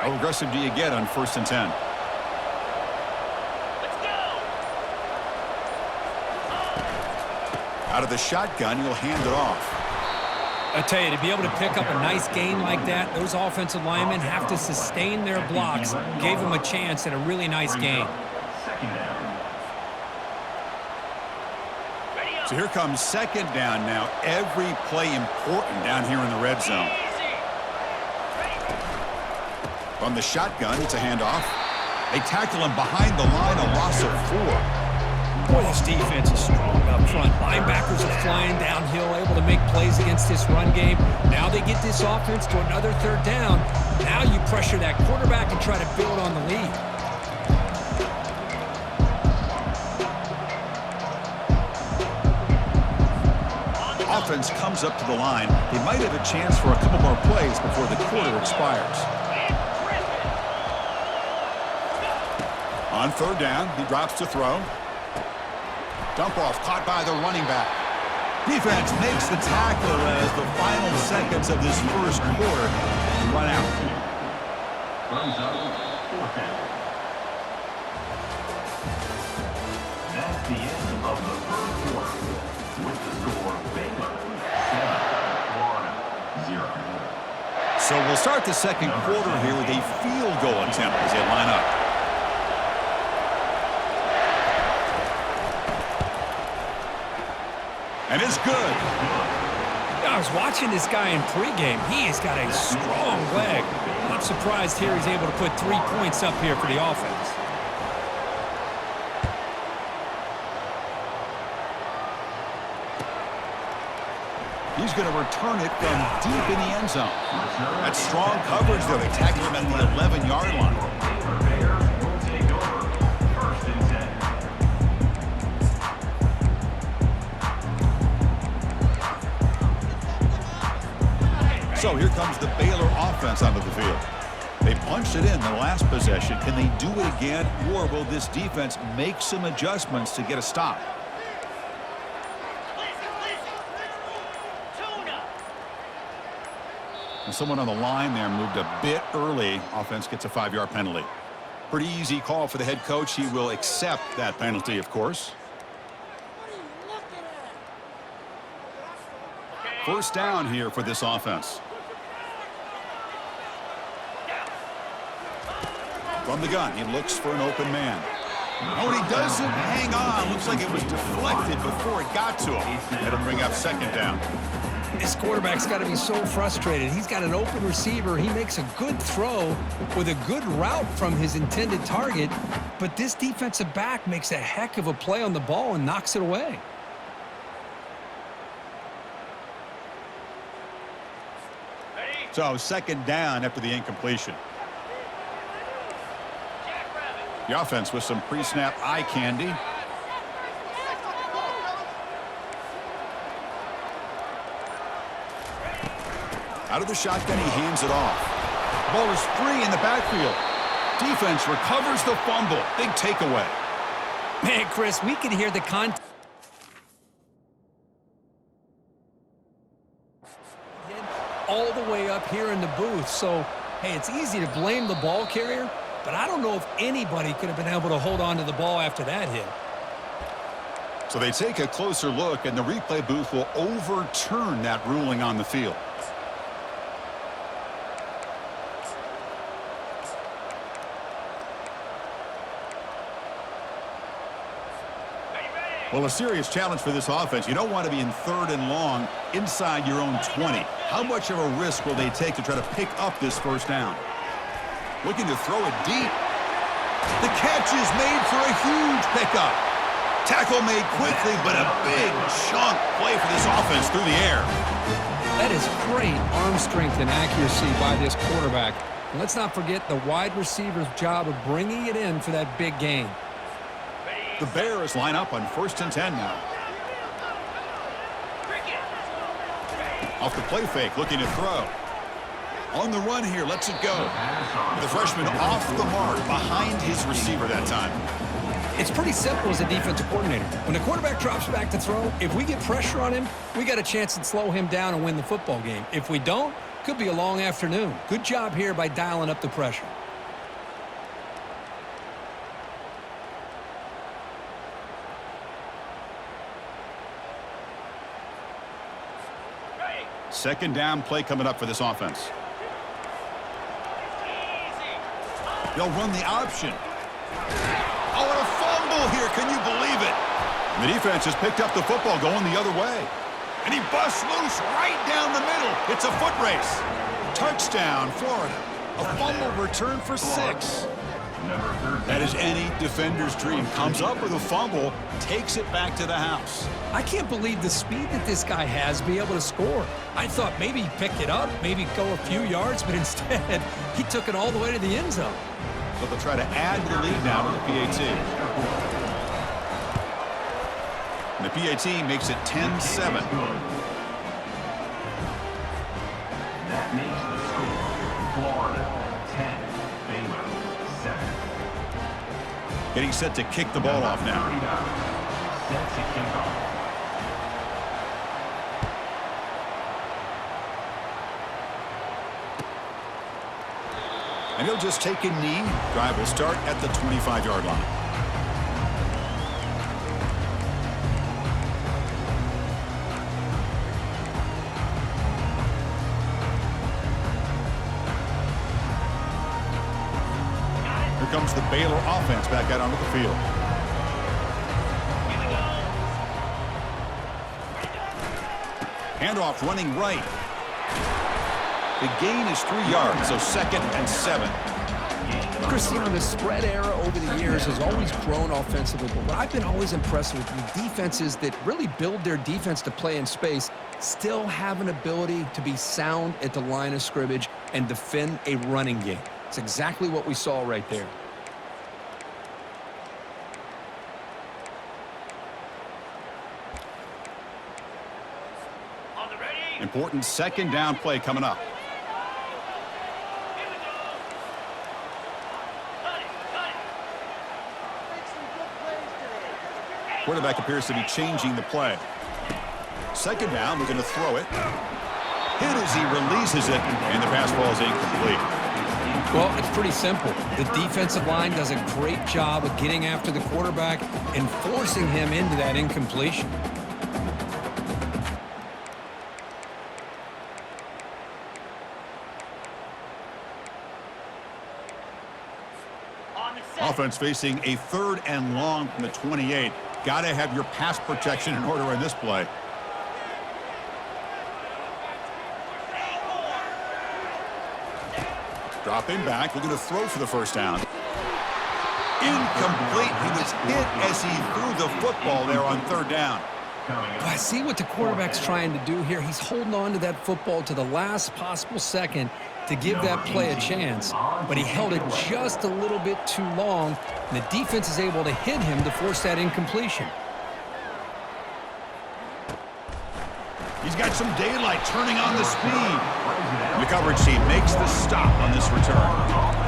How aggressive do you get on 1st and 10? Out of the shotgun, he'll hand it off. I tell you, to be able to pick up a nice gain like that, those offensive linemen have to sustain their blocks. Gave them a chance at a really nice gain. So here comes 2nd down now. Every play important down here in the red zone. From the shotgun, it's a handoff. They tackle him behind the line, a loss of 4. Boy, this defense is strong up front. Linebackers are flying downhill, able to make plays against this run game. Now they get this offense to another 3rd down. Now you pressure that quarterback and try to build on the lead. Offense comes up to the line. They might have a chance for a couple more plays before the quarter expires. On 3rd down, he drops to throw. Dump off, caught by the running back. Defense makes the tackle as the final seconds of this 1st quarter run out. Runs out, 4th down. That's the end of the 1st quarter. With the score, Baylor 7, Florida 0. So we'll start the 2nd quarter here with a field goal attempt as they line up. And it's good. I was watching this guy in pregame. He has got a strong leg. I'm surprised here he's able to put 3 points up here for the offense. He's going to return it from deep in the end zone. That's strong coverage, though. They tackle him at the 11-yard line. So here comes the Baylor offense onto the field. They punched it in the last possession. Can they do it again, or will this defense make some adjustments to get a stop? And someone on the line there moved a bit early. Offense gets a 5-yard penalty. Pretty easy call for the head coach. He will accept that penalty, of course. 1st down here for this offense. From the gun, he looks for an open man. Oh, and he doesn't hang on. Looks like it was deflected before it got to him. That'll bring up 2nd down. This quarterback's got to be so frustrated. He's got an open receiver. He makes a good throw with a good route from his intended target, but this defensive back makes a heck of a play on the ball and knocks it away. So 2nd down after the incompletion. The offense with some pre-snap eye candy. Out of the shotgun, he hands it off. Ball is free in the backfield. Defense recovers the fumble. Big takeaway. Man, Chris, we can hear the contact all the way up here in the booth. So, hey, it's easy to blame the ball carrier, but I don't know if anybody could have been able to hold on to the ball after that hit. So they take a closer look, and the replay booth will overturn that ruling on the field. Well, a serious challenge for this offense. You don't want to be in 3rd and long inside your own 20. How much of a risk will they take to try to pick up this 1st down? Looking to throw it deep. The catch is made for a huge pickup. Tackle made quickly, but a big chunk play for this offense through the air. That is great arm strength and accuracy by this quarterback. And let's not forget the wide receiver's job of bringing it in for that big gain. The Bears line up on 1st and 10 now. Off the play fake, looking to throw. On the run here, lets it go. The freshman off the mark behind his receiver that time. It's pretty simple as a defensive coordinator. When the quarterback drops back to throw, if we get pressure on him, we got a chance to slow him down and win the football game. If we don't, Could be a long afternoon. Good job here by dialing up the pressure. Second down play coming up for this offense. They'll run the option. Oh, and a fumble here. Can you believe it? The defense has picked up the football going the other way. And he busts loose right down the middle. It's a foot race. Touchdown, Florida. A fumble return for 6. That is any defender's dream. Comes up with a fumble, takes it back to the house. I can't believe the speed that this guy has to be able to score. I thought maybe he'd pick it up, maybe go a few yards, but instead, he took it all the way to the end zone. So they'll try to add the lead now with the PAT. And the PAT makes it 10-7. That makes the score Florida 10, Baylor 7. Getting set to kick the ball off now. Set to kick off. And he'll just take a knee. Drive will start at the 25-yard line. Here comes the Baylor offense back out onto the field. Handoff running right. The gain is 3 yards, so 2nd and 7. Christian, the spread era over the years has always grown offensively, but what I've been always impressed with defenses that really build their defense to play in space still have an ability to be sound at the line of scrimmage and defend a running game. It's exactly what we saw right there. Important second down play coming up. Quarterback appears to be changing the play. Second down, we're going to throw it. Hit as he releases it, and the pass ball is incomplete. Well, it's pretty simple. The defensive line does a great job of getting after the quarterback and forcing him into that incompletion. Offense facing a 3rd and long from the 28. Got to have your pass protection in order in this play. Dropping back, looking to throw for the first down. Incomplete. He was hit as he threw the football there on 3rd down. I see what the quarterback's trying to do here. He's holding on to that football to the last possible second to give that play a chance, but he held it just a little bit too long, and the defense is able to hit him to force that incompletion. He's got some daylight turning on the speed. The coverage team makes the stop on this return.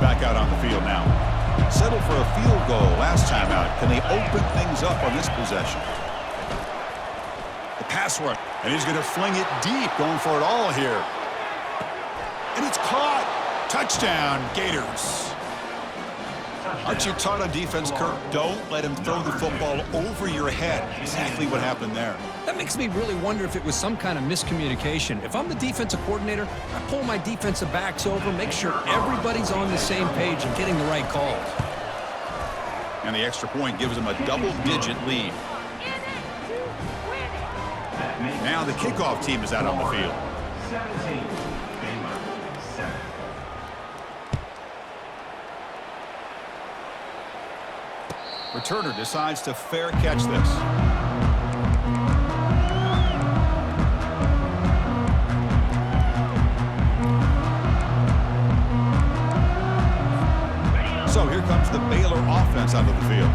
Back out on the field now. Settled for a field goal last time out. Can they open things up on this possession? The pass run. And he's going to fling it deep, going for it all here. And it's caught. Touchdown, Gators. Aren't you taught on defense, Kirk? Don't let him throw the football over your head. Exactly what happened there. That makes me really wonder if it was some kind of miscommunication. If I'm the defensive coordinator, I pull my defensive backs over, make sure everybody's on the same page and getting the right calls. And the extra point gives them a double-digit lead. Now the kickoff team is out on the field. 17, Baylor 7. Returner decides to fair catch this. So here comes the Baylor offense onto the field.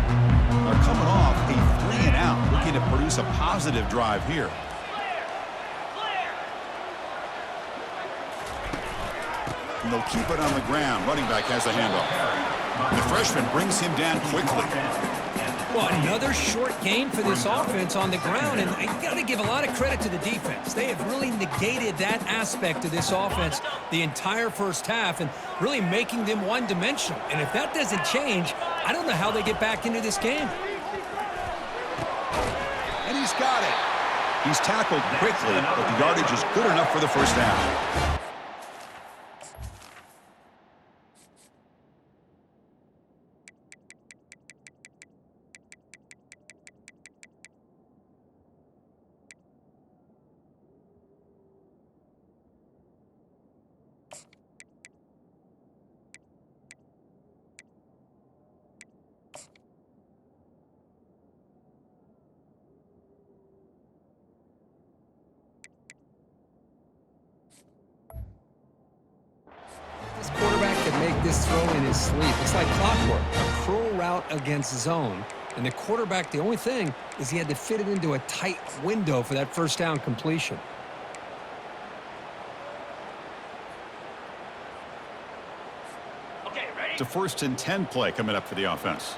They're coming off a 3-and-out, looking to produce a positive drive here. and they'll keep it on the ground. Running back has the handoff. The freshman brings him down quickly. Well, another short gain for this offense on the ground, and you got to give a lot of credit to the defense. They have really negated that aspect of this offense the entire first half and really making them one-dimensional. And if that doesn't change, I don't know how they get back into this game. And he's got it. He's tackled quickly, but the yardage is good enough for the first down. This quarterback could make this throw in his sleep. It's like clockwork, a curl route against zone. And the quarterback, the only thing is he had to fit it into a tight window for that first down completion. It's a 1st and 10 play coming up for the offense.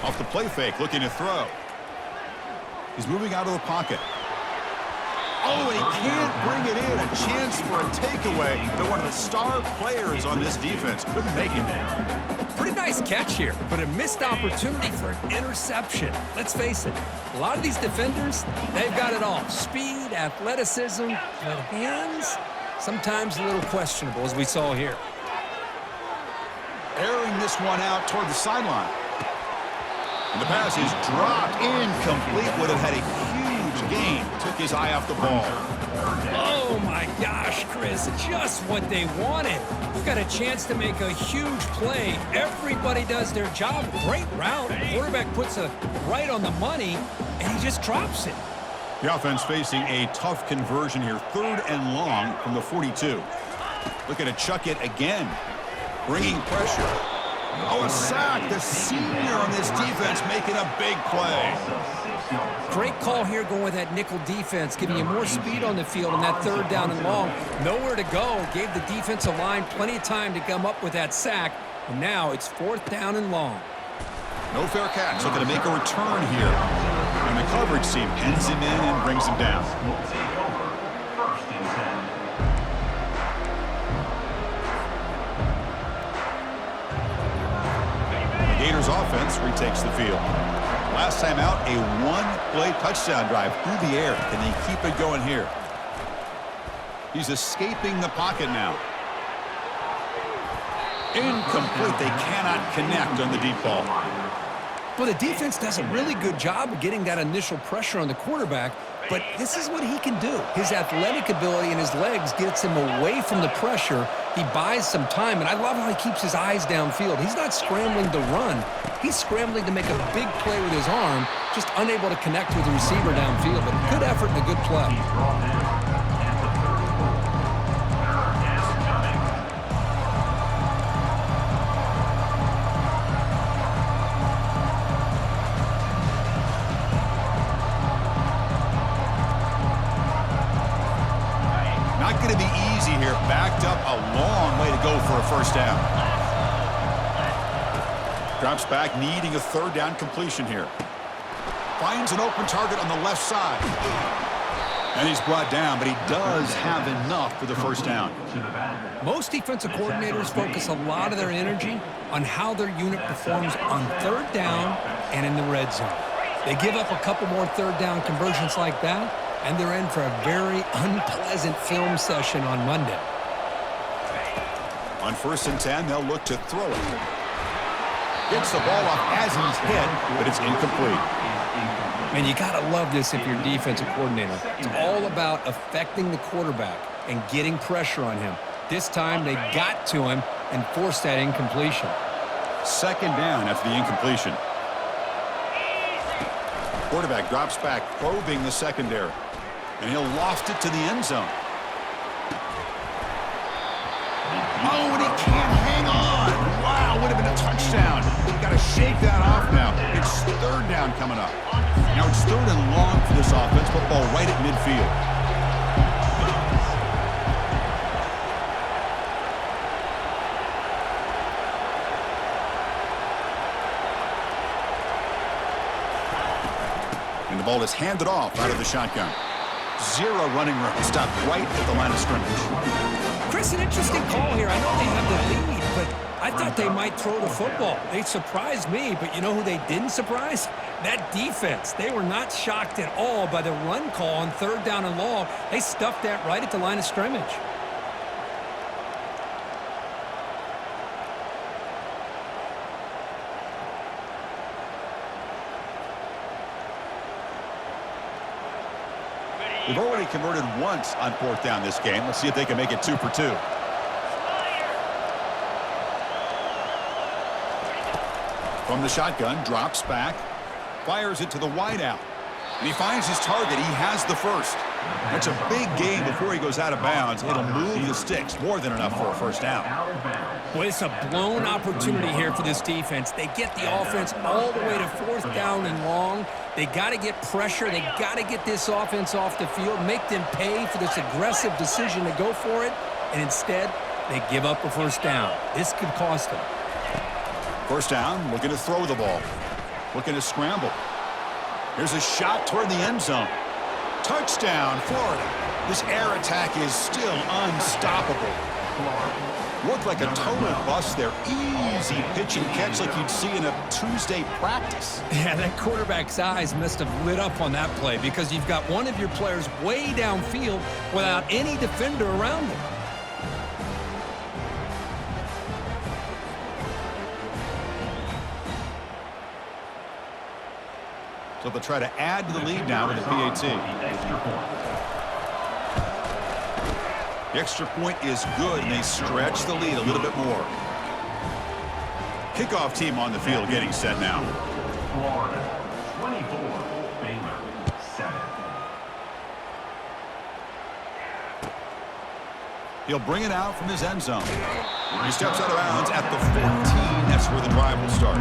Off the play fake, looking to throw. He's moving out of the pocket. Oh, and he can't bring it in. A chance for a takeaway, but one of the star players on this defense couldn't make it. Pretty nice catch here, but a missed opportunity for an interception. Let's face it, a lot of these defenders, they've got it all. Speed, athleticism, but hands, sometimes a little questionable, as we saw here. Airing this one out toward the sideline. And the pass is dropped, incomplete. Would have had a huge gain. Took his eye off the ball. Oh my gosh, Chris, just what they wanted. We've got a chance to make a huge play. Everybody does their job. Great route. The quarterback puts it right on the money, and he just drops it. The offense facing a tough conversion here. 3rd and long from the 42. Looking to chuck it again. Bringing pressure. Oh, a sack. The senior on this defense making a big play. Great call here going with that nickel defense, giving you more speed on the field on that 3rd down and long. Nowhere to go. Gave the defensive line plenty of time to come up with that sack. And now it's 4th down and long. No fair catch. Looking to make a return here. And the coverage team pins him in and brings him down. Gators offense retakes the field. Last time out, a 1-play touchdown drive through the air. Can they keep it going here? He's escaping the pocket now. Incomplete. They cannot connect on the deep ball. Well, the defense does a really good job of getting that initial pressure on the quarterback, but this is what he can do. His athletic ability and his legs gets him away from the pressure. He buys some time, and I love how he keeps his eyes downfield. He's not scrambling to run. He's scrambling to make a big play with his arm, just unable to connect with the receiver downfield. But good effort and a good play. Not going to be easy here. Backed up a long way to go for a first down. Drops back, needing a 3rd down completion here. Finds an open target on the left side. And he's brought down, but he does have enough for the first down. Most defensive coordinators focus a lot of their energy on how their unit performs on 3rd down and in the red zone. They give up a couple more 3rd down conversions like that, and they're in for a very unpleasant film session on Monday. On 1st and 10, they'll look to throw it. Gets the ball off as he's hit, but it's incomplete. Man, you got to love this if you're a defensive coordinator. It's all about affecting the quarterback and getting pressure on him. This time, they got to him and forced that incompletion. 2nd down after the incompletion. Quarterback drops back, probing the secondary. And he'll loft it to the end zone. Oh, and he can't hang on. Wow, would have been a touchdown. He got a shake that off now. It's third down coming up. Now it's third and long for this offense. Football right at midfield. And the ball is handed off out of the shotgun. Zero running room. Stopped right at the line of scrimmage. Chris, an interesting call here. I know they have the lead, but I thought they might throw the football. They surprised me, but you know who they didn't surprise? That defense. They were not shocked at all by the run call on third down and long. They stuffed that right at the line of scrimmage. They've already converted once on fourth down this game. Let's see if they can make it 2 for 2. From the shotgun, drops back, fires it to the wideout. And he finds his target. He has the first. That's a big gain before he goes out of bounds. It'll move the sticks. More than enough for a first down. Well, it's a blown opportunity here for this defense. They get the offense all the way to fourth down and long. They got to get pressure. They got to get this offense off the field, make them pay for this aggressive decision to go for it. And instead, they give up a first down. This could cost them. First down, looking to throw the ball. Looking to scramble. Here's a shot toward the end zone. Touchdown, Florida. This air attack is still unstoppable. Looked like a total bust there. Easy pitch and catch like you'd see in a Tuesday practice. Yeah, that quarterback's eyes must have lit up on that play because you've got one of your players way downfield without any defender around him. So they'll try to add to the lead now with the PAT. The extra point is good, and they stretch the lead a little bit more. Kickoff team on the field getting set now. Florida, 24, Baylor, 7. He'll bring it out from his end zone. He steps out of bounds at the 14. That's where the drive will start.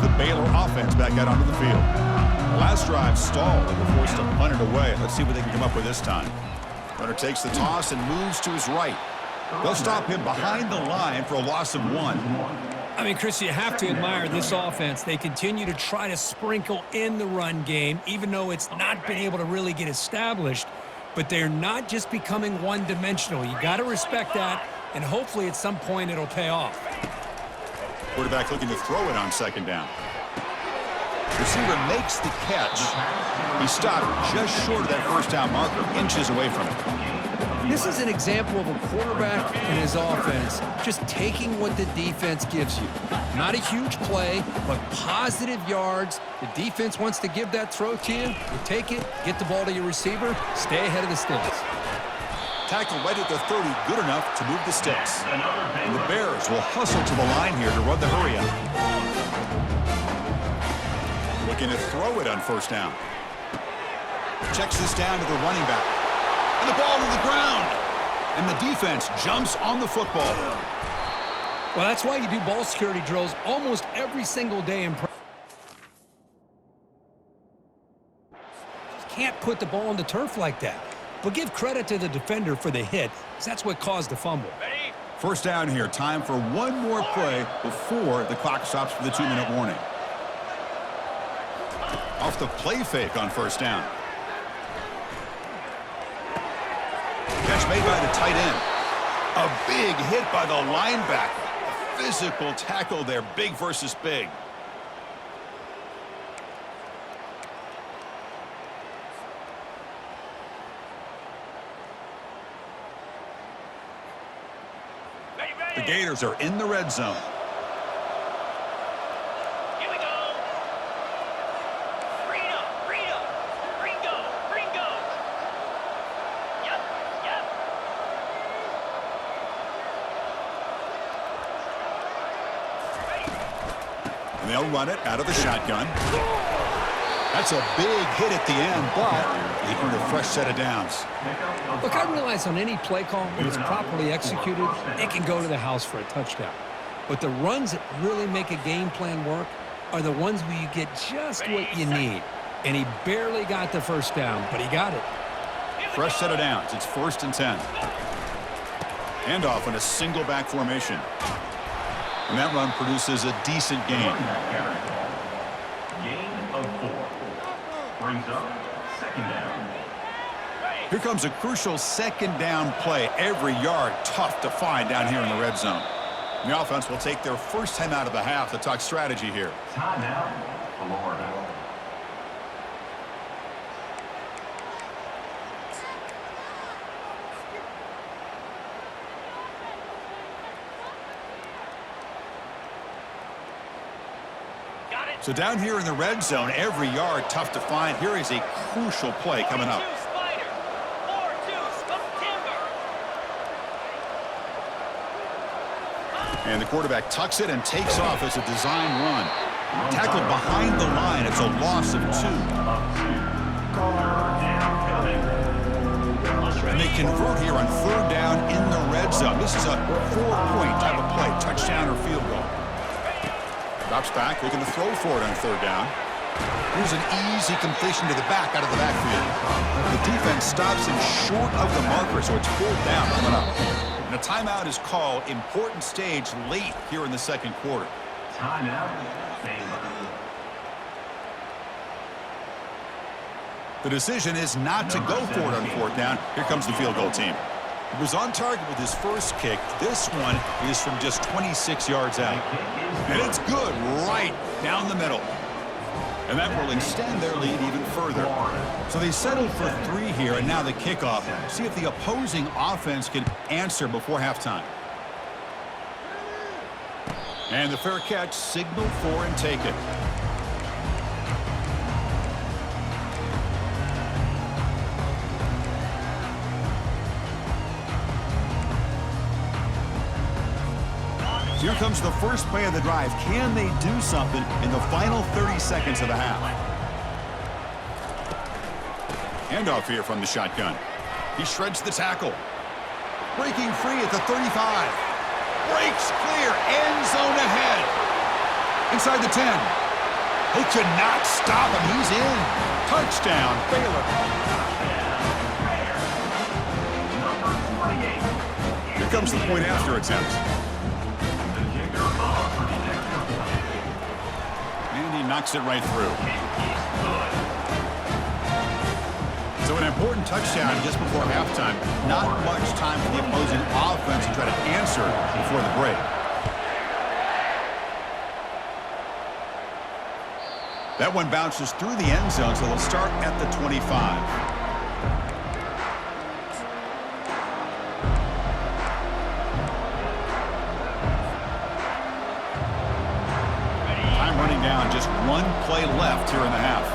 The Baylor offense back out onto the field. The last drive stalled. They were forced to punt it away. Let's see what they can come up with this time. Runner takes the toss and moves to his right. They'll stop him behind the line for a loss of 1. I mean, Chris, you have to admire this offense. They continue to try to sprinkle in the run game, even though it's not been able to really get established. But they're not just becoming one-dimensional. You got to respect that, and hopefully at some point it'll pay off. Quarterback looking to throw it on second down. Receiver makes the catch. He stopped just short of that first down marker, inches away from it. This is an example of a quarterback and his offense just taking what the defense gives you. Not a huge play, but positive yards. The defense wants to give that throw to you. You take it, get the ball to your receiver, stay ahead of the sticks. Tackle right at the 30, good enough to move the sticks. And the Bears will hustle to the line here to run the hurry up. Looking to throw it on first down. Checks this down to the running back. And the ball to the ground. And the defense jumps on the football. Well, that's why you do ball security drills almost every single day in practice. Can't put the ball on the turf like that. But give credit to the defender for the hit, because that's what caused the fumble. First down here. Time for one more play before the clock stops for the 2-minute warning. Off the play fake on first down. Catch made by the tight end. A big hit by the linebacker. A physical tackle there. Big versus big. The Gators are in the red zone. Here we go. Green go. Yep. And they'll run it out of the shotgun. That's a big hit at the end, but they earned a fresh set of downs. Look, I realize on any play call, when it's properly executed, it can go to the house for a touchdown. But the runs that really make a game plan work are the ones where you get just what you need. And he barely got the first down, but he got it. Fresh set of downs. It's 1st and 10. Handoff in a single back formation. And that run produces a decent gain. Gain of 4. Brings up 2nd down. Here comes a crucial 2nd down play. Every yard tough to find down here in the red zone. The offense will take their first time out of the half to talk strategy here. Timeout, Florida. Got it. So down here in the red zone, every yard tough to find. Here is a crucial play coming up. 4-2 Spider. 4-2 Smoke Timber. And the quarterback tucks it and takes off as a design run. Tackled behind the line. It's a loss of 2. And they convert here on 3rd down in the red zone. This is a 4-point type of play, touchdown or field goal. Drops back, looking to throw for it on 3rd down. Here's an easy completion to the back out of the backfield. The defense stops him short of the marker, so it's 4th down coming up. And a timeout is called. Important stage late here in the 2nd quarter. Timeout, Baylor. The decision is not to go for it on 4th down. Here comes the field goal team. He was on target with his first kick. This one is from just 26 yards out. And it's good right down the middle. And that will extend their lead even further. So they settled for 3 here, and now the kickoff. See if the opposing offense can answer before halftime. And the fair catch, signal for and take it. Here comes the first play of the drive. Can they do something in the final 30 seconds of the half? Handoff here from the shotgun. He shreds the tackle. Breaking free at the 35. Breaks clear. End zone ahead. Inside the 10. They could not stop him. He's in. Touchdown, Baylor. Here comes the point after attempt. Knocks it right through. So an important touchdown just before halftime. Not much time for the opposing offense to try to answer before the break. That one bounces through the end zone, so they'll start at the 25. Down, just 1 play left here in the half.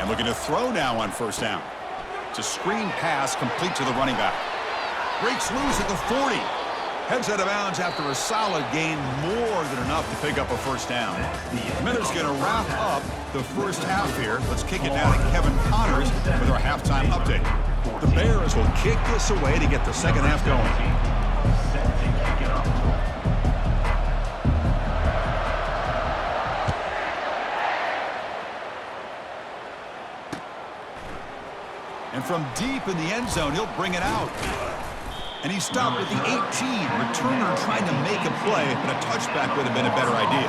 And looking to throw now on 1st down. It's a screen pass complete to the running back. Breaks loose at the 40. Heads out of bounds after a solid gain, more than enough to pick up a 1st down. Miller's going to wrap up the first half here. Let's kick it now to Kevin Connors with our halftime update. The Bears will kick this away to get the 2nd half going. And from deep in the end zone, he'll bring it out. And he stopped at the 18. Returner trying to make a play, but a touchback would have been a better idea.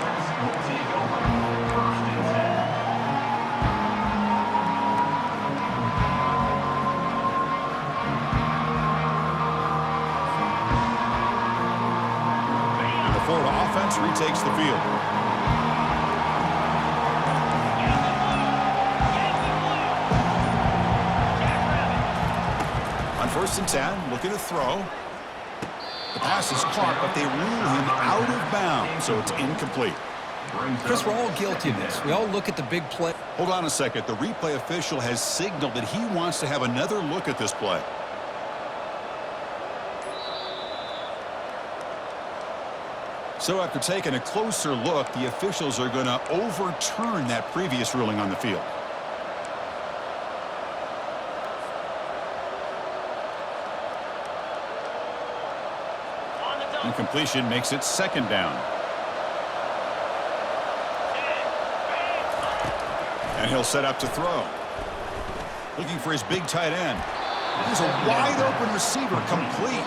And the Florida offense retakes the field. On 1st and 10, looking to throw. The pass is caught, but they rule him out of bounds, so it's incomplete. Chris, we're all guilty of this. We all look at the big play. Hold on a second. The replay official has signaled that he wants to have another look at this play. So after taking a closer look, the officials are going to overturn that previous ruling on the field. On the double. Incompletion makes it second down. And he'll set up to throw. Looking for his big tight end. There's a wide open receiver, complete.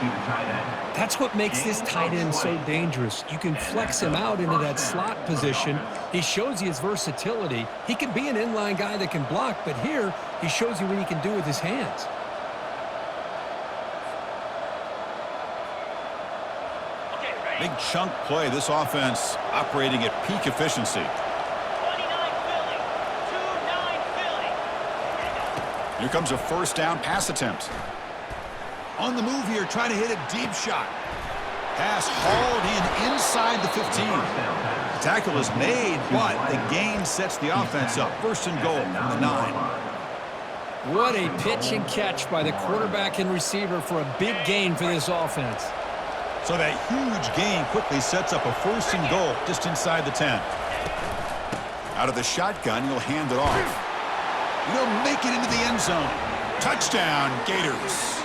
That's what makes this tight end so dangerous. You can flex him out into that slot position. He shows you his versatility. He can be an inline guy that can block, but here he shows you what he can do with his hands. Okay, ready? Big chunk play. This offense operating at peak efficiency. 29 Philly. 2-9 Philly. Here comes a first down pass attempt. On the move here, trying to hit a deep shot. Pass hauled in inside the 15. The tackle is made, but the gain sets the offense up. First and goal from the 9. What a pitch and catch by the quarterback and receiver for a big gain for this offense. So that huge gain quickly sets up a first and goal just inside the 10. Out of the shotgun, he'll hand it off. He'll make it into the end zone. Touchdown, Gators.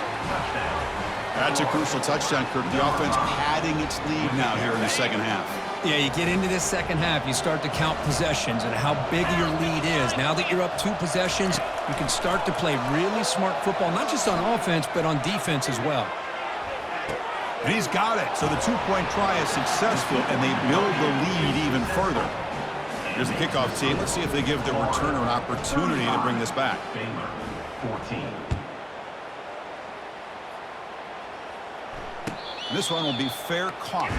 That's a crucial touchdown, Kirk. The offense padding its lead now here in the second half. Yeah, you get into this second half, you start to count possessions and how big your lead is. Now that you're up 2 possessions, you can start to play really smart football, not just on offense, but on defense as well. And he's got it. So the 2-point try is successful, and they build the lead even further. Here's the kickoff team. Let's see if they give the returner an opportunity to bring this back. Baylor, 14. This one will be fair caught.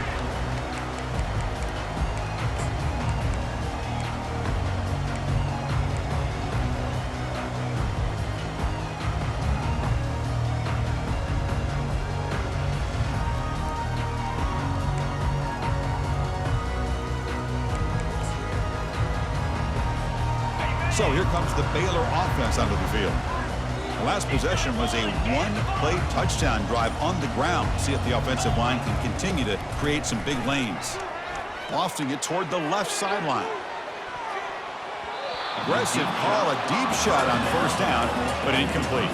So here comes the Baylor offense onto the field. The last possession was a one-play touchdown drive on the ground. See if the offensive line can continue to create some big lanes. Lofting it toward the left sideline. Aggressive call, a deep shot on first down, but incomplete.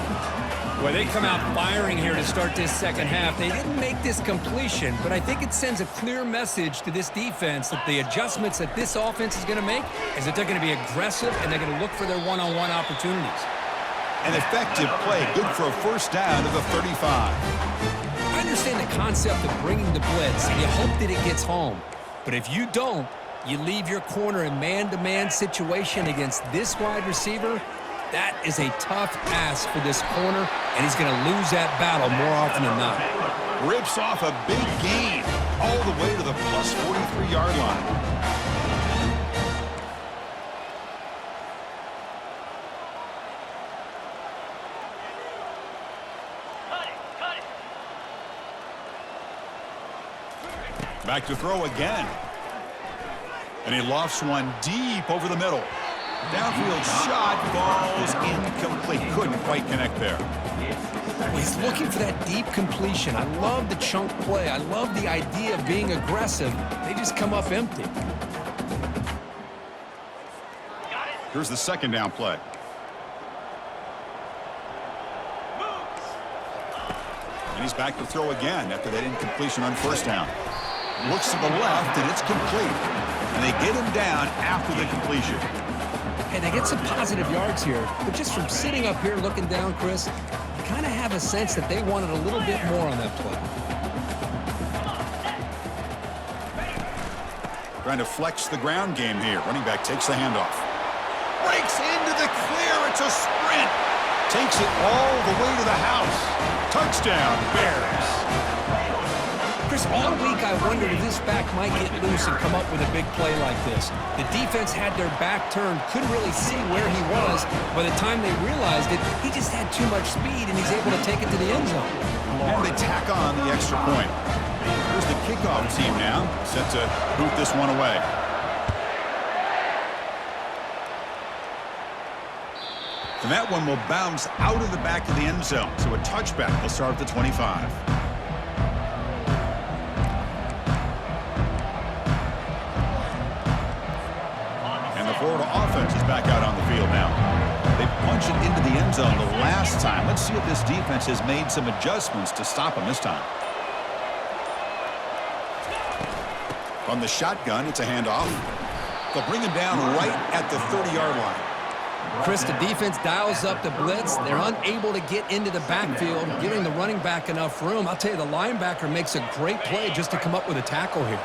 Well, they come out firing here to start this second half. They didn't make this completion, but I think it sends a clear message to this defense that the adjustments that this offense is going to make is that they're going to be aggressive and they're going to look for their one-on-one opportunities. An effective play, good for a first down to the 35. I understand the concept of bringing the blitz, and you hope that it gets home. But if you don't, you leave your corner in man-to-man situation against this wide receiver. That is a tough ask for this corner, and he's going to lose that battle more often than not. Rips off a big gain all the way to the plus 43-yard line. Back to throw again. And he lofts one deep over the middle. Downfield shot falls incomplete. Couldn't quite connect there. He's looking for that deep completion. I love the chunk play. I love the idea of being aggressive. They just come up empty. Here's the second down play. And he's back to throw again after that incompletion on first down. Looks to the left, and it's complete. And they get him down after the completion. And they get some positive yards here, but just from sitting up here looking down, Chris, you kind of have a sense that they wanted a little bit more on that play. Trying to flex the ground game here. Running back takes the handoff. Breaks into the clear. It's a sprint. Takes it all the way to the house. Touchdown, Bears. Chris, all week I wondered if this back might get loose and come up with a big play like this. The defense had their back turned, couldn't really see where he was. By the time they realized it, he just had too much speed, and he's able to take it to the end zone. And they tack on the extra point. Here's the kickoff team now, set to boot this one away. And that one will bounce out of the back of the end zone, so a touchback will start at the 25. back out on the field now. They punch it into the end zone the last time. Let's see if this defense has made some adjustments to stop him this time. From the shotgun, it's a handoff. They'll bring him down right at the 30-yard line. Chris, the defense dials up the blitz. They're unable to get into the backfield, giving the running back enough room. I'll tell you, the linebacker makes a great play just to come up with a tackle here.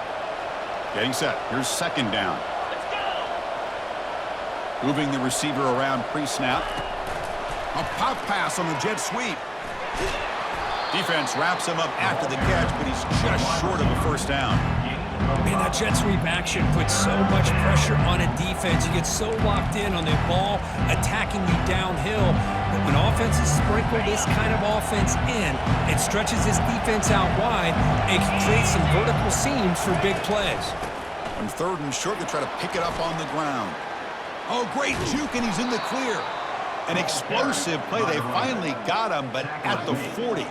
Getting set. Here's second down. Moving the receiver around pre-snap. A pop pass on the jet sweep. Defense wraps him up after the catch, but he's just short of a first down. Man, that jet sweep action puts so much pressure on a defense. You get so locked in on the ball attacking you downhill. But when offenses sprinkle this kind of offense in, it stretches this defense out wide and can create some vertical seams for big plays. On third and short, they try to pick it up on the ground. Oh, great juke, and he's in the clear. An explosive play. They finally got him, but at the 40.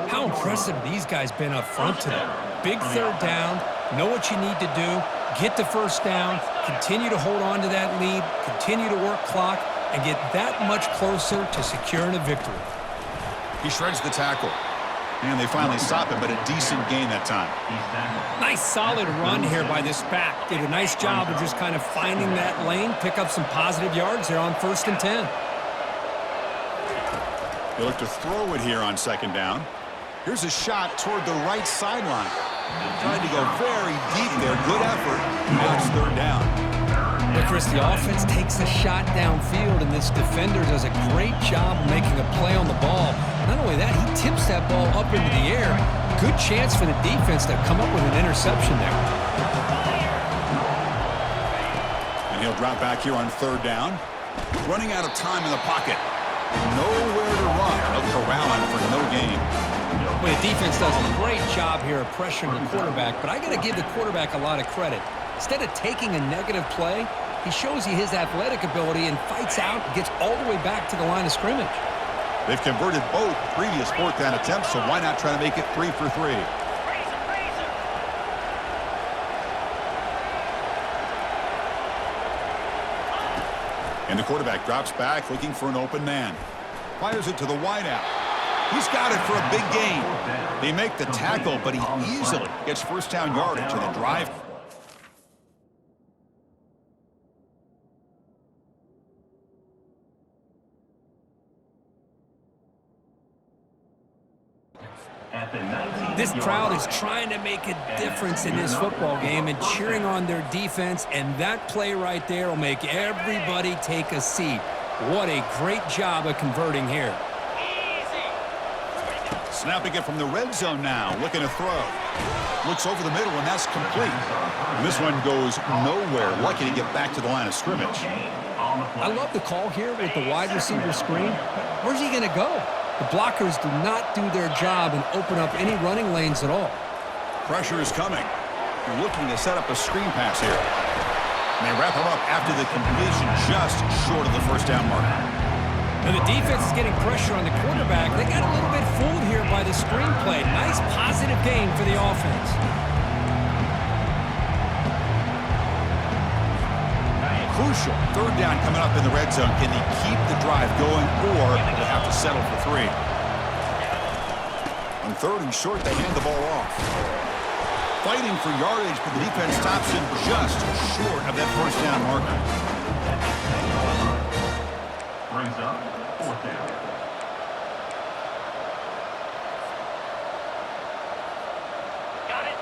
How impressive these guys been up front today. Big third down, know what you need to do, get the first down, continue to hold on to that lead, continue to work clock, and get that much closer to securing a victory. He shreds the tackle. And they finally stop it, but a decent gain that time. Nice solid run here by this back. Did a nice job of just kind of finding that lane, pick up some positive yards there on 1st and 10. They look to throw it here on second down. Here's a shot toward the right sideline. Tried to go very deep there. Good effort. Now it's third down. But Chris, the offense takes a shot downfield, and this defender does a great job of making a play on the ball. Not only that, he tips that ball up into the air. Good chance for the defense to come up with an interception there. And he'll drop back here on third down. Running out of time in the pocket. Nowhere to run. They'll corral him for no gain. Well, the defense does a great job here of pressuring the quarterback, but I got to give the quarterback a lot of credit. Instead of taking a negative play, he shows you his athletic ability and fights out and gets all the way back to the line of scrimmage. They've converted both previous fourth down attempts, so why not try to make it 3 for 3? And the quarterback drops back, looking for an open man. Fires it to the wideout. He's got it for a big gain. They make the tackle, but he easily gets first down yardage in the drive. This crowd is trying to make a difference in this football game and cheering on their defense, and that play right there will make everybody take a seat. What a great job of converting here. Snapping it from the red zone now, looking to throw. Looks over the middle, and that's complete. And this one goes nowhere. Lucky to get back to the line of scrimmage. I love the call here with the wide receiver screen. Where's he going to go? The blockers do not do their job and open up any running lanes at all. Pressure is coming. They're looking to set up a screen pass here. And they wrap him up after the completion just short of the first down mark. Now the defense is getting pressure on the quarterback. They got a little bit fooled here by the screen play. Nice positive gain for the offense. Crucial. Third down coming up in the red zone. Can they keep the drive going, or they'll have to settle for 3? On third and short, they hand the ball off. Fighting for yardage, but the defense stops him just short of that first down marker. Brings up fourth down.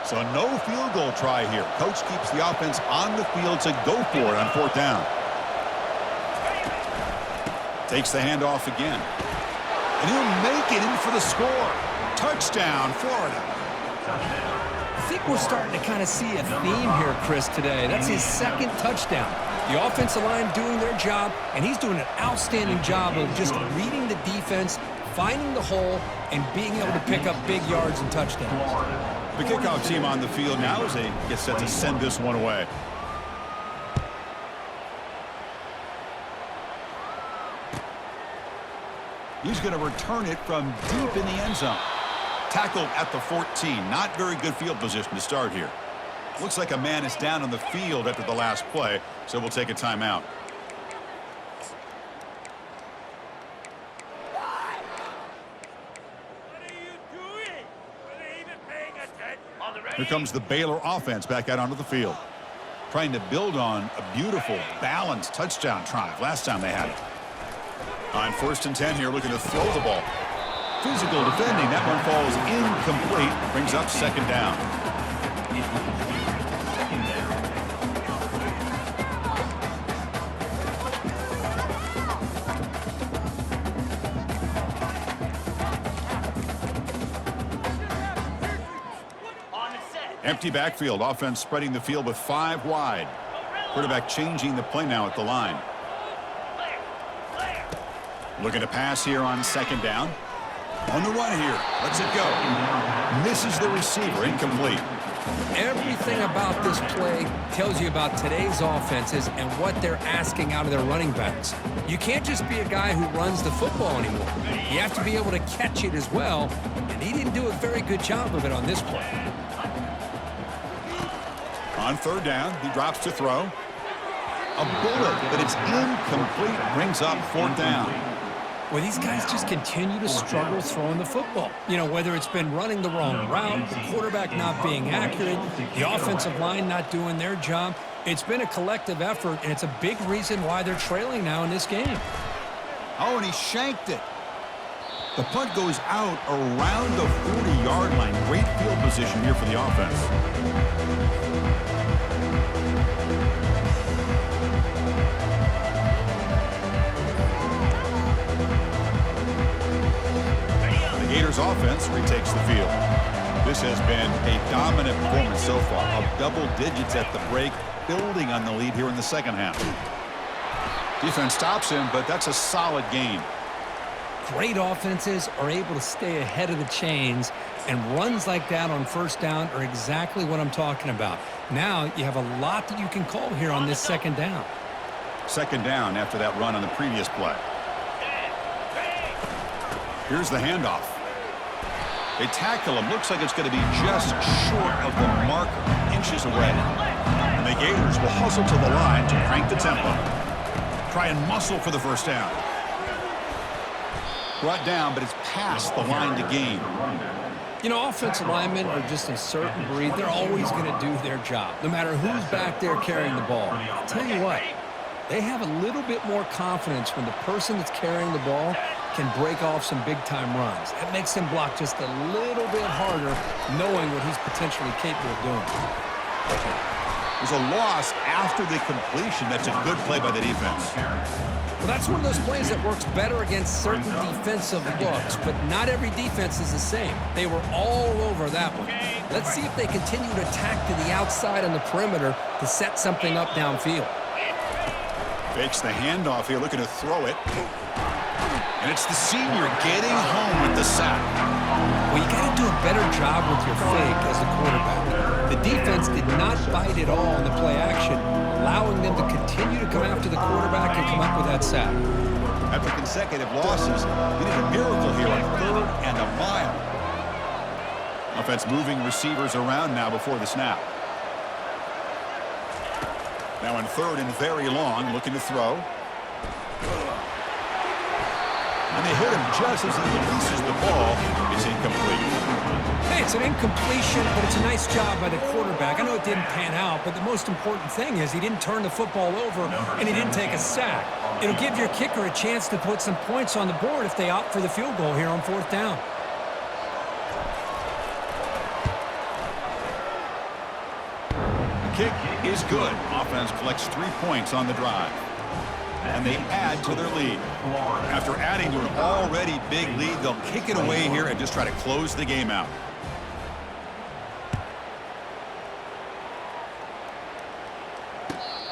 So no field goal try here. Coach keeps the offense on the field to go for it on fourth down. Takes the handoff again. And he'll make it in for the score. Touchdown, Florida. I think we're starting to kind of see a theme here, Chris, today. That's his second touchdown. The offensive line doing their job, and he's doing an outstanding job of just reading the defense, finding the hole, and being able to pick up big yards and touchdowns. The kickoff team on the field now as they get set to send this one away. He's going to return it from deep in the end zone. Tackled at the 14. Not very good field position to start here. Looks like a man is down on the field after the last play, so we'll take a timeout. Here comes the Baylor offense back out onto the field. Trying to build on a beautiful, balanced touchdown drive last time they had it. On 1st and 10 here, looking to throw the ball. Physical defending. That one falls incomplete. Brings up 2nd down. On the set. Empty backfield. Offense spreading the field with 5 wide. Quarterback changing the play now at the line. Looking to pass here on 2nd down. On the run here. Lets it go. Misses the receiver. Incomplete. Everything about this play tells you about today's offenses and what they're asking out of their running backs. You can't just be a guy who runs the football anymore. You have to be able to catch it as well, and he didn't do a very good job of it on this play. On 3rd down, he drops to throw. A bullet, but it's incomplete. Brings up 4th down. Well, these guys just continue to struggle throwing the football. You know, whether it's been running the wrong route, the quarterback not being accurate, the offensive line not doing their job. It's been a collective effort, and it's a big reason why they're trailing now in this game. Oh, and he shanked it. The punt goes out around the 40-yard line. Great field position here for the offense. Gators offense retakes the field. This has been a dominant performance so far, of double digits at the break, building on the lead here in the 2nd half. Defense stops him, but that's a solid gain. Great offenses are able to stay ahead of the chains, and runs like that on 1st down are exactly what I'm talking about. Now you have a lot that you can call here on this 2nd down. 2nd down after that run on the previous play. Here's the handoff. They tackle him. Looks like it's going to be just short of the marker, inches away. And the Gators will hustle to the line to crank the tempo. Try and muscle for the 1st down. Brought down, but it's past the line to gain. You know, offensive linemen are just a certain breed. They're always going to do their job, no matter who's back there carrying the ball. I'll tell you what, they have a little bit more confidence when the person that's carrying the ball can break off some big-time runs. That makes him block just a little bit harder, knowing what he's potentially capable of doing. There's a loss after the completion. That's a good play by the defense. Well, that's one of those plays that works better against certain defensive looks, but not every defense is the same. They were all over that one. Let's see if they continue to attack to the outside on the perimeter to set something up downfield. Fakes the handoff here, looking to throw it. And it's the senior getting home with the sack. Well, you got to do a better job with your fake as the quarterback. The defense did not bite at all in the play action, allowing them to continue to come after the quarterback and come up with that sack. After consecutive losses, they need a miracle here on 3rd and a mile. Offense moving receivers around now before the snap. Now in 3rd and very long, looking to throw. And they hit him just as he releases the ball. It's incomplete. Hey, it's an incompletion, but it's a nice job by the quarterback. I know it didn't pan out, but the most important thing is he didn't turn the football over and he didn't take a sack. It'll give your kicker a chance to put some points on the board if they opt for the field goal here on 4th down. The kick is good. Offense collects 3 points on the drive. And they add to their lead. After adding to an already big lead, they'll kick it away here and just try to close the game out.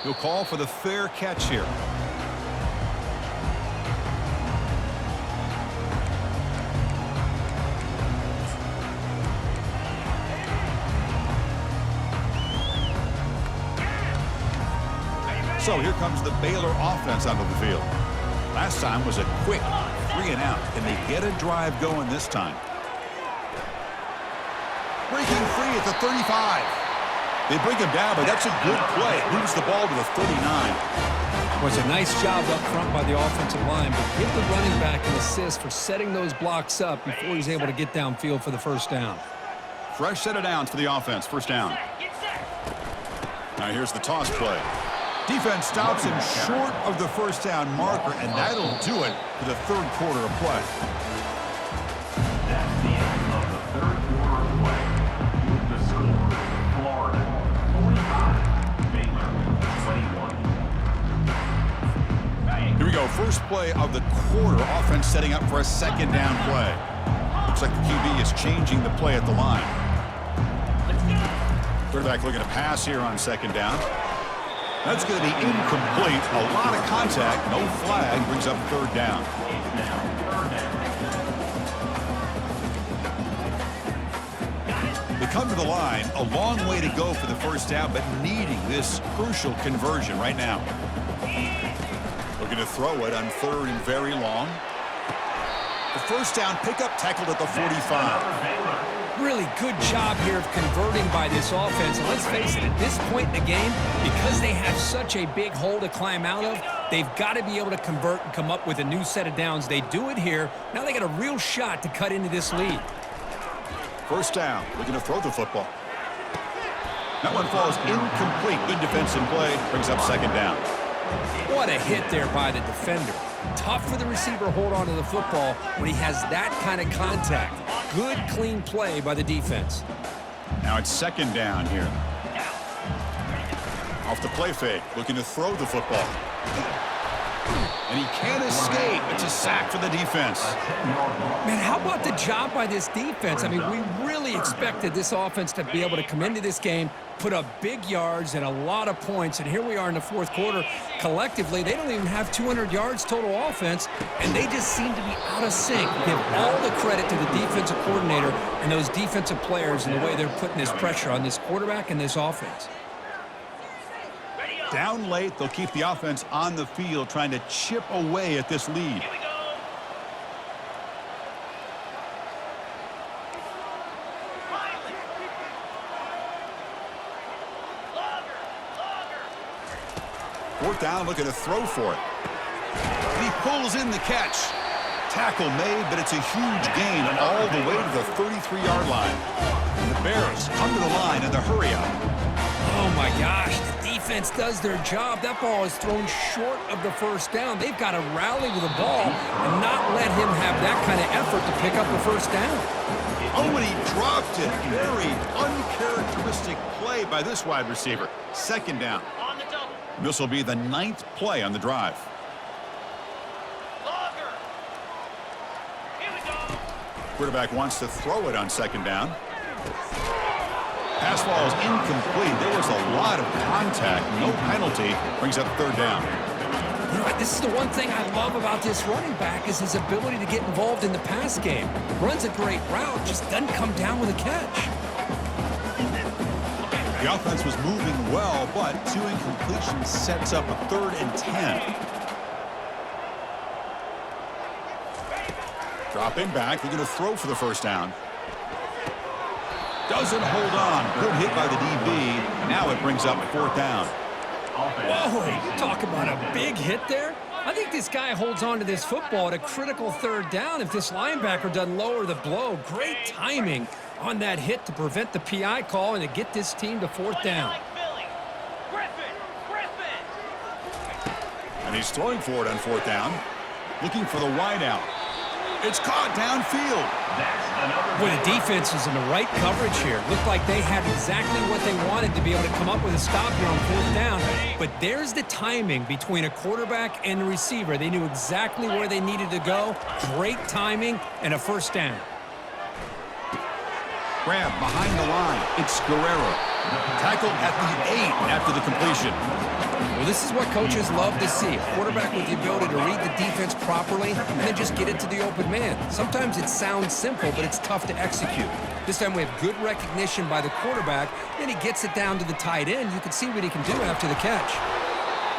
He'll call for the fair catch here. So here comes the Baylor offense onto the field. Last time was a quick 3 and out. Can they get a drive going this time? Breaking free at the 35. They bring him down, but that's a good play. Moves the ball to the 39. Was a nice job up front by the offensive line, but give the running back an assist for setting those blocks up before he's able to get downfield for the 1st down. Fresh set of downs for the offense. First down. Get set. Now here's the toss play. Defense stops him short of the first down marker, and that'll do it for the third quarter of play. That's the end of the third quarter of play. The score, Florida 45, Baylor 21. Here we go. First play of the quarter. Offense setting up for a second down play. Looks like the QB is changing the play at the line. Quarterback looking to pass here on second down. That's going to be incomplete. A lot of contact. No flag. Brings up third down. They come to the line. A long way to go for the first down, but needing this crucial conversion right now. Looking to throw it on third and very long. The first down pickup tackled at the 45. Really good job here of converting by this offense. And let's face it, at this point in the game, because they have such a big hole to climb out of, they've got to be able to convert and come up with a new set of downs. They do it here. Now they got a real shot to cut into this lead. First down, looking to throw the football. That one falls incomplete. Good defensive play, brings up second down. What a hit there by the defender. Tough for the receiver to hold on to the football when he has that kind of contact. Good, clean play by the defense. Now it's second down here. Off the play fake, looking to throw the football. And he can't escape. It's a sack for the defense. Man, how about the job by this defense? I mean, we really expected this offense to be able to come into this game, put up big yards and a lot of points, and here we are in the fourth quarter. Collectively, they don't even have 200 yards total offense, and they just seem to be out of sync. Give all the credit to the defensive coordinator and those defensive players and the way they're putting this pressure on this quarterback and this offense. Down late, they'll keep the offense on the field trying to chip away at this lead. Here we go. Finally. Longer. Fourth down, looking to throw for it. And he pulls in the catch. Tackle made, but it's a huge gain all the way to the 33-yard line. And the Bears come to the line in the hurry-up. Oh, my gosh. The defense does their job. That ball is thrown short of the first down. They've got to rally to the ball and not let him have that kind of effort to pick up the first down. Oh, and he dropped it. Very uncharacteristic play by this wide receiver. Second down. On the double. This will be the 9th play on the drive. Longer. Here we go. Quarterback wants to throw it on second down. Pass ball is incomplete. There was a lot of contact. No penalty. Brings up third down. You know, this is the one thing I love about this running back is his ability to get involved in the pass game. Runs a great route, just doesn't come down with a catch. The offense was moving well, but 2 incompletions sets up a 3rd and 10. Dropping back. They're going to throw for the first down. Doesn't hold on. Good hit by the DB. Now it brings up fourth down. Whoa, talk about a big hit there. I think this guy holds on to this football at a critical third down if this linebacker doesn't lower the blow. Great timing on that hit to prevent the PI call and to get this team to fourth down. And he's throwing for it on fourth down. Looking for the wide out. It's caught downfield. Boy, the defense was in the right coverage here. Looked like they had exactly what they wanted to be able to come up with a stop here on fourth down. But there's the timing between a quarterback and the receiver. They knew exactly where they needed to go. Great timing and a first down. Grab behind the line. It's Guerrero. Tackled at the 8 after the completion. Well, this is what coaches love to see. A quarterback with the ability to read the defense properly and then just get it to the open man. Sometimes it sounds simple, but it's tough to execute. This time we have good recognition by the quarterback, and he gets it down to the tight end. You can see what he can do after the catch.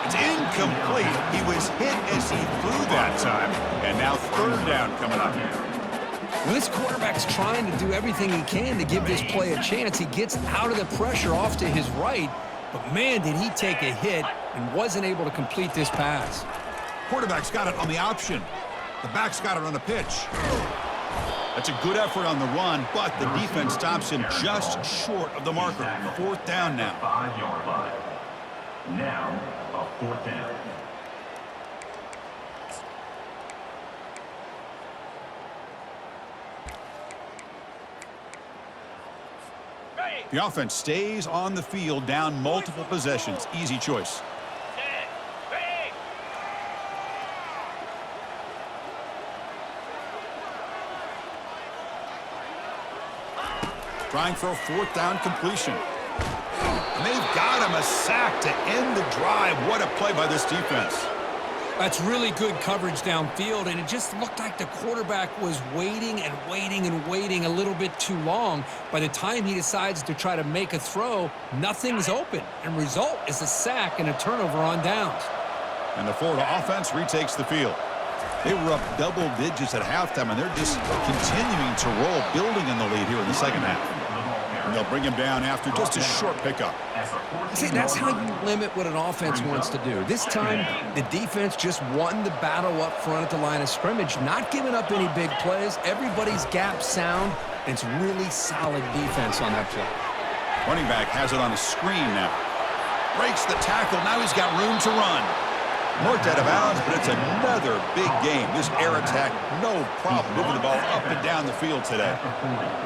It's incomplete. He was hit as he threw that time. And now third down coming up. Well, this quarterback's trying to do everything he can to give this play a chance. He gets out of the pressure off to his right, but man, did he take a hit and wasn't able to complete this pass. Quarterback's got it on the option. The back's got it on a pitch. That's a good effort on the run, but the defense stops him just short of the marker. 4th down now. 5-yard line. Now, a 4th down. Ready. The offense stays on the field, down multiple possessions. Easy choice. Set. Ready. Trying for a 4th down completion. And they've got him a sack to end the drive. What a play by this defense. That's really good coverage downfield, and it just looked like the quarterback was waiting and waiting and waiting a little bit too long. By the time he decides to try to make a throw, nothing's open, and result is a sack and a turnover on downs. And the Florida offense retakes the field. They were up double digits at halftime, and they're just continuing to roll, building in the lead here in the second half. And they'll bring him down after just a short pickup. See, that's how you limit what an offense wants to do. This time, the defense just won the battle up front at the line of scrimmage, not giving up any big plays. Everybody's gap sound, and it's really solid defense on that play. Running back has it on a screen now. Breaks the tackle. Now he's got room to run. Marked out of bounds, but it's another big game. This air attack, no problem moving the ball up and down the field today.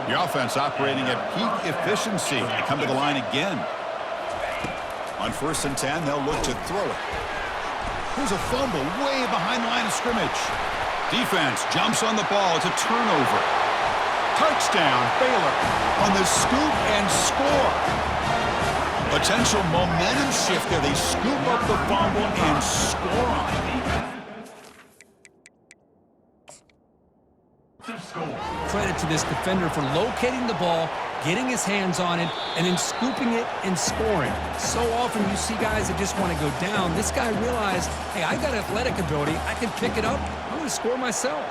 The offense operating at peak efficiency. They come to the line again. On 1st and 10, they'll look to throw it. Here's a fumble way behind the line of scrimmage. Defense jumps on the ball. It's a turnover. Touchdown, Baylor on the scoop and score. Potential momentum shift there. They scoop up the fumble and score on it. Credit to this defender for locating the ball, getting his hands on it, and then scooping it and scoring. So often you see guys that just want to go down. This guy realized, hey, I got athletic ability. I can pick it up. I'm going to score myself.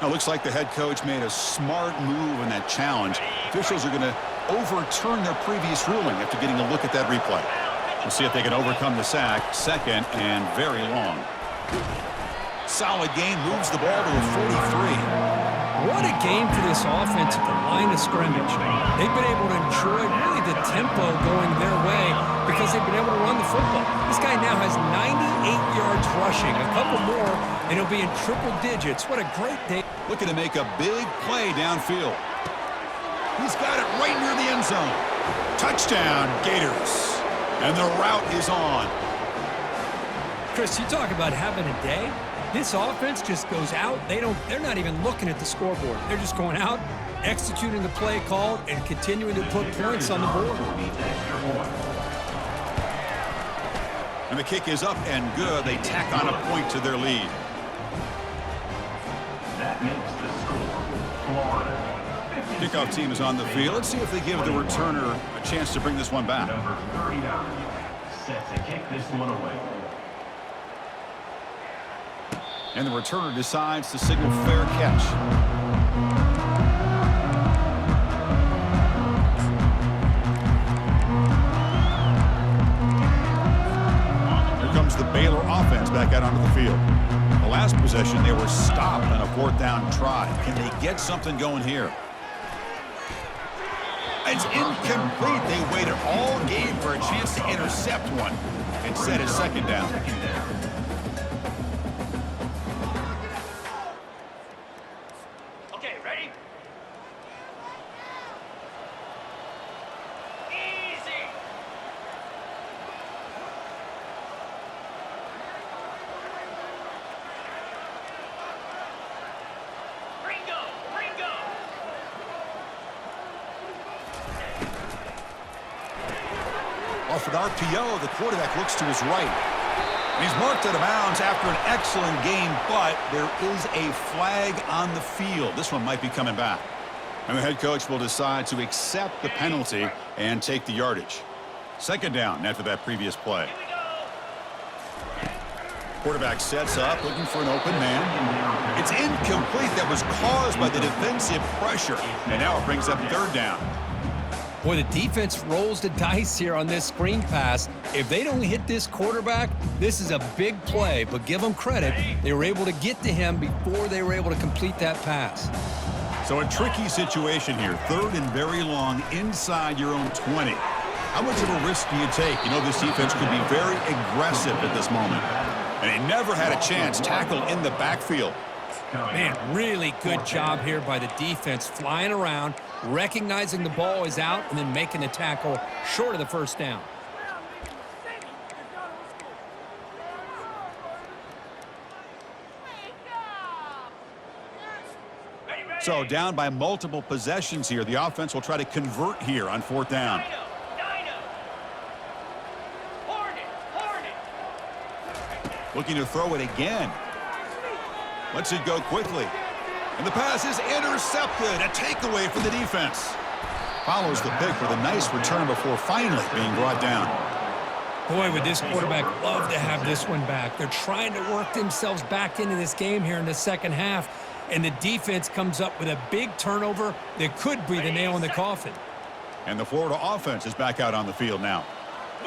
Now, looks like the head coach made a smart move in that challenge. Officials are going to overturn their previous ruling after getting a look at that replay. We'll see if they can overcome the sack. 2nd and very long. Solid gain, moves the ball to a 43. What a game for this offense at the line of scrimmage. They've been able to enjoy really the tempo going their way because they've been able to run the football. This guy now has 98 yards rushing, a couple more, and he'll be in triple digits. What a great day. Looking to make a big play downfield. He's got it right near the end zone. Touchdown, Gators. And the route is on. Chris, you talk about having a day. This offense just goes out. They're not even looking at the scoreboard. They're just going out, executing the play called, and continuing to put points on the board. And the kick is up and good. They tack on a point to their lead. That makes the score Florida. Kickoff team is on the field. Let's see if they give the returner a chance to bring this one back. Number 39, set to kick this one away. And the returner decides to signal fair catch. Here comes the Baylor offense back out onto the field. The last possession, they were stopped on a 4th down try. Can they get something going here? It's incomplete. They waited all game for a chance to intercept one. Instead, it's 2nd down. Okay, ready? Easy. Ringo, Ringo. Off an RPO, the quarterback looks to his right. And he's marked out of bounds after an excellent game, but there is a flag on the field. This one might be coming back. And the head coach will decide to accept the penalty and take the yardage. 2nd down after that previous play. Here we go. Quarterback sets up, looking for an open man. It's incomplete. That was caused by the defensive pressure. And now it brings up 3rd down. Boy, the defense rolls the dice here on this screen pass. If they don't hit this quarterback, this is a big play, but give them credit. They were able to get to him before they were able to complete that pass. So a tricky situation here. 3rd and very long inside your own 20. How much of a risk do you take? You know this defense could be very aggressive at this moment. And he never had a chance tackled in the backfield. Man, really good job here by the defense, flying around, recognizing the ball is out, and then making the tackle short of the first down. So down by multiple possessions here. The offense will try to convert here on 4th down. Looking to throw it again. Lets it go quickly. And the pass is intercepted. A takeaway for the defense. Follows the pick with a nice return before finally being brought down. Boy, would this quarterback love to have this one back. They're trying to work themselves back into this game here in the second half. And the defense comes up with a big turnover that could be the nail in the coffin. And the Florida offense is back out on the field now.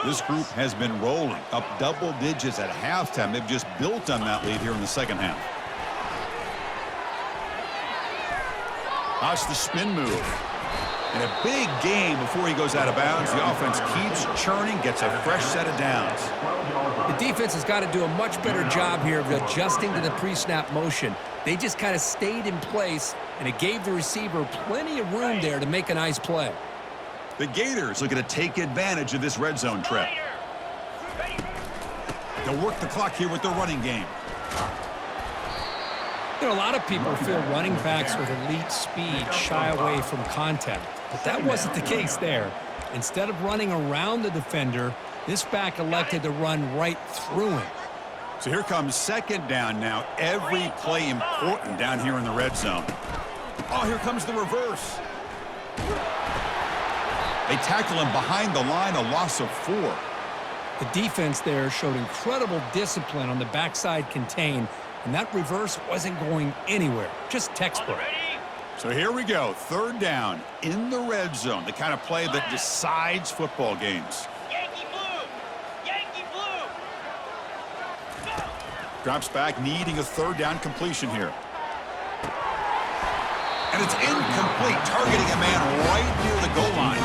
This group has been rolling up double digits at halftime. They've just built on that lead here in the second half. Watch the spin move. And a big gain before he goes out of bounds. The offense keeps churning, gets a fresh set of downs. The defense has got to do a much better job here of adjusting to the pre-snap motion. They just kind of stayed in place, and it gave the receiver plenty of room there to make a nice play. The Gators looking to take advantage of this red zone trip. They'll work the clock here with the running game. You know, a lot of people feel running backs with elite speed shy away from contact, but that wasn't the case there. Instead of running around the defender, this back elected to run right through him. So here comes 2nd down now. Every play important down here in the red zone. Oh, here comes the reverse. They tackle him behind the line, a loss of 4. The defense there showed incredible discipline on the backside contain, and that reverse wasn't going anywhere, just textbook. So here we go, 3rd down in the red zone, the kind of play that decides football games. Yankee blue! Yankee blue! Go! Drops back, needing a 3rd down completion here. And it's incomplete, targeting a man right near the goal line.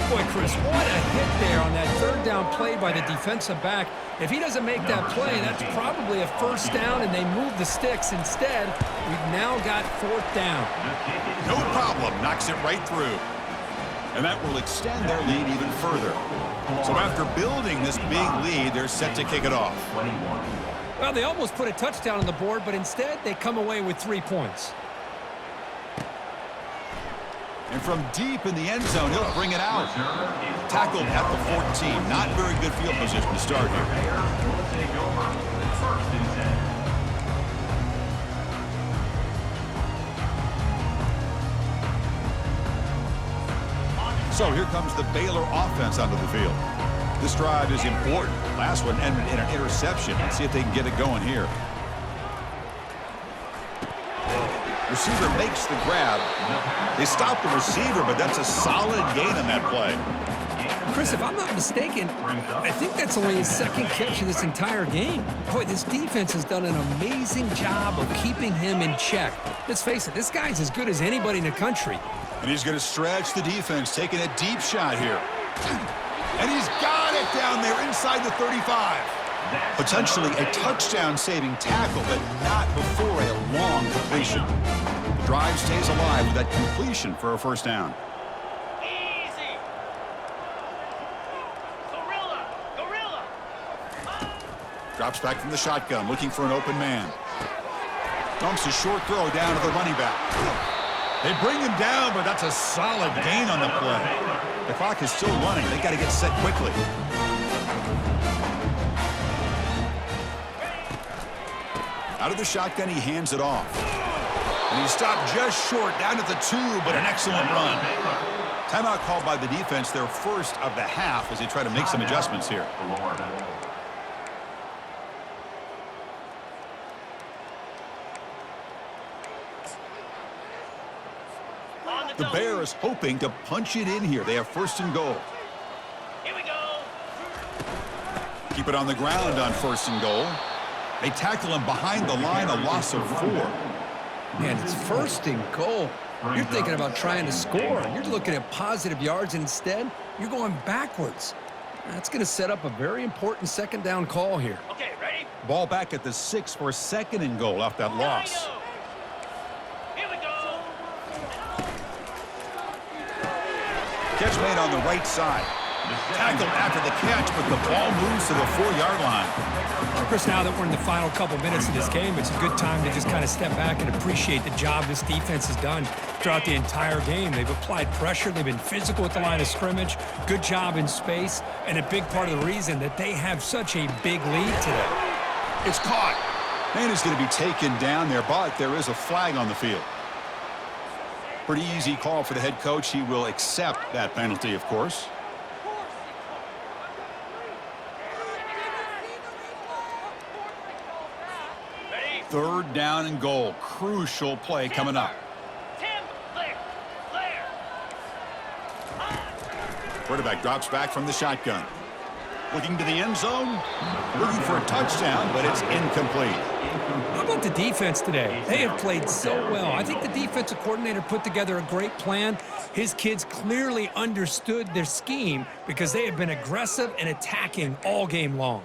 Boy, Chris, what a hit there on that 3rd down play by the defensive back. If he doesn't make that play, that's probably a 1st down, and they move the sticks. Instead, we've now got 4th down. No problem, knocks it right through. And that will extend their lead even further. So after building this big lead, they're set to kick it off. Well, they almost put a touchdown on the board, but instead they come away with 3 points. And from deep in the end zone, he'll bring it out. Tackled at the 14. Not very good field position to start here. So here comes the Baylor offense onto the field. This drive is important. Last one ended in an interception. Let's see if they can get it going here. Receiver makes the grab. They stop the receiver, but that's a solid gain on that play. Chris, if I'm not mistaken, I think that's only his 2nd catch of this entire game. Boy, this defense has done an amazing job of keeping him in check. Let's face it, this guy's as good as anybody in the country. And he's going to stretch the defense, taking a deep shot here. And he's got it down there inside the 35. Potentially a touchdown-saving tackle, but not before a long completion. The drive stays alive with that completion for a 1st down. Easy! Gorilla! Gorilla! Drops back from the shotgun, looking for an open man. Dumps a short throw down to the running back. They bring him down, but that's a solid gain on the play. The clock is still running. They got to get set quickly. Out of the shotgun, he hands it off. And he stopped just short, down at the 2, but an excellent run. Timeout called by the defense, their 1st of the half, as they try to make some adjustments here. The Bears hoping to punch it in here. They have 1st and goal. Here we go! Keep it on the ground on 1st and goal. They tackle him behind the line, a loss of 4. Man, it's first and goal. You're thinking about trying to score. You're looking at positive yards. Instead, you're going backwards. That's going to set up a very important second down call here. Okay, ready? Ball back at the 6 for a second and goal off that loss. Here we go. Catch made on the right side. Tackled after the catch, but the ball moves to the 4-yard line. Chris, now that we're in the final couple minutes of this game, it's a good time to just kind of step back and appreciate the job this defense has done throughout the entire game. They've applied pressure. They've been physical at the line of scrimmage. Good job in space. And a big part of the reason that they have such a big lead today. It's caught. And it's going to be taken down there, but there is a flag on the field. Pretty easy call for the head coach. He will accept that penalty, of course. Ready? 3rd down and goal. Crucial play coming up. Tim, clear. Clear. Quarterback drops back from the shotgun. Looking to the end zone. Looking for a touchdown, but it's incomplete. How about the defense today? They have played so well. I think the defensive coordinator put together a great plan. His kids clearly understood their scheme because they have been aggressive and attacking all game long.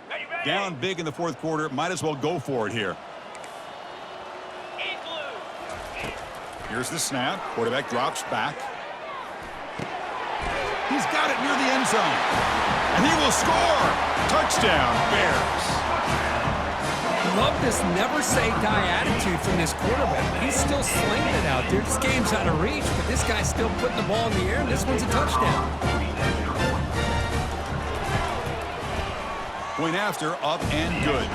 Ready, ready? Down big in the 4th quarter. Might as well go for it here. In blue. Here's the snap. Quarterback drops back. He's got it near the end zone. And he will score. Touchdown, Bears. Love this never-say-die attitude from this quarterback. He's still slinging it out there. This game's out of reach, but this guy's still putting the ball in the air, and this one's a touchdown. Point after, up and good.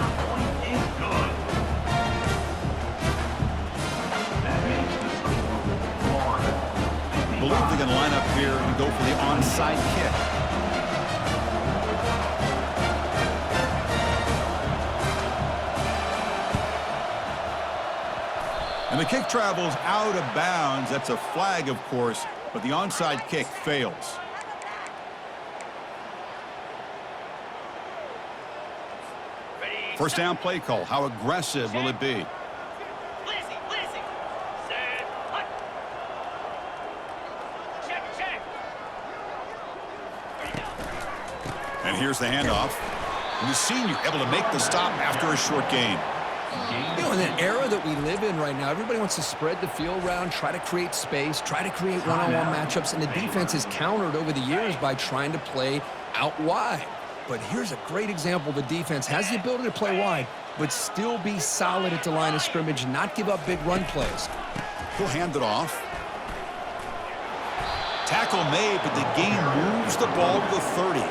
I believe they're going to line up here and go for the onside kick. And the kick travels out of bounds. That's a flag, of course, but the onside kick fails. Ready? First down play call. How aggressive will it be? Lizzie, Lizzie. Set. Hut. Check, check. Ready now. And here's the handoff. And the senior able to make the stop after a short gain. You know, in an era that we live in right now, everybody wants to spread the field around, try to create space, try to create one-on-one matchups, and the defense has countered over the years by trying to play out wide. But here's a great example. The defense has the ability to play wide, but still be solid at the line of scrimmage and not give up big run plays. He'll hand it off. Tackle made, but the gain moves the ball to the 30.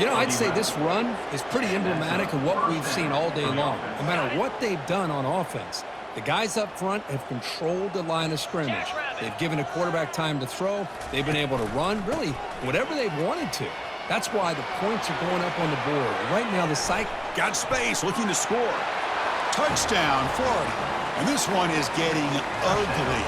You know, I'd say this run is pretty emblematic of what we've seen all day long. No matter what they've done on offense, the guys up front have controlled the line of scrimmage. They've given a quarterback time to throw. They've been able to run, really, whatever they've wanted to. That's why the points are going up on the board. And right now, the site got space, looking to score. Touchdown, Florida. And this one is getting ugly.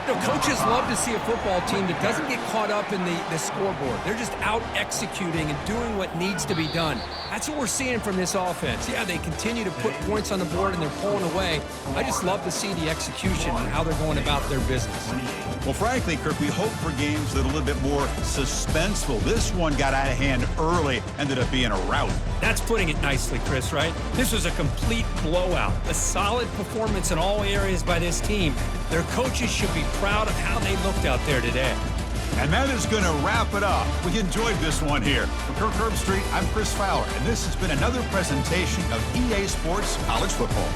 You know, coaches love to see a football team that doesn't get caught up in the scoreboard. They're just out executing and doing what needs to be done. That's what we're seeing from this offense. Yeah, they continue to put points on the board and they're pulling away. I just love to see the execution and how they're going about their business. Well, frankly, Kirk, we hope for games that are a little bit more suspenseful. This one got out of hand early, ended up being a rout. That's putting it nicely, Chris, right? This was a complete blowout. A solid performance in all areas by this team. Their coaches should be proud of how they looked out there today. And that is going to wrap it up. We enjoyed this one here. For Kirk Herbstreit, I'm Chris Fowler, and this has been another presentation of EA Sports College Football.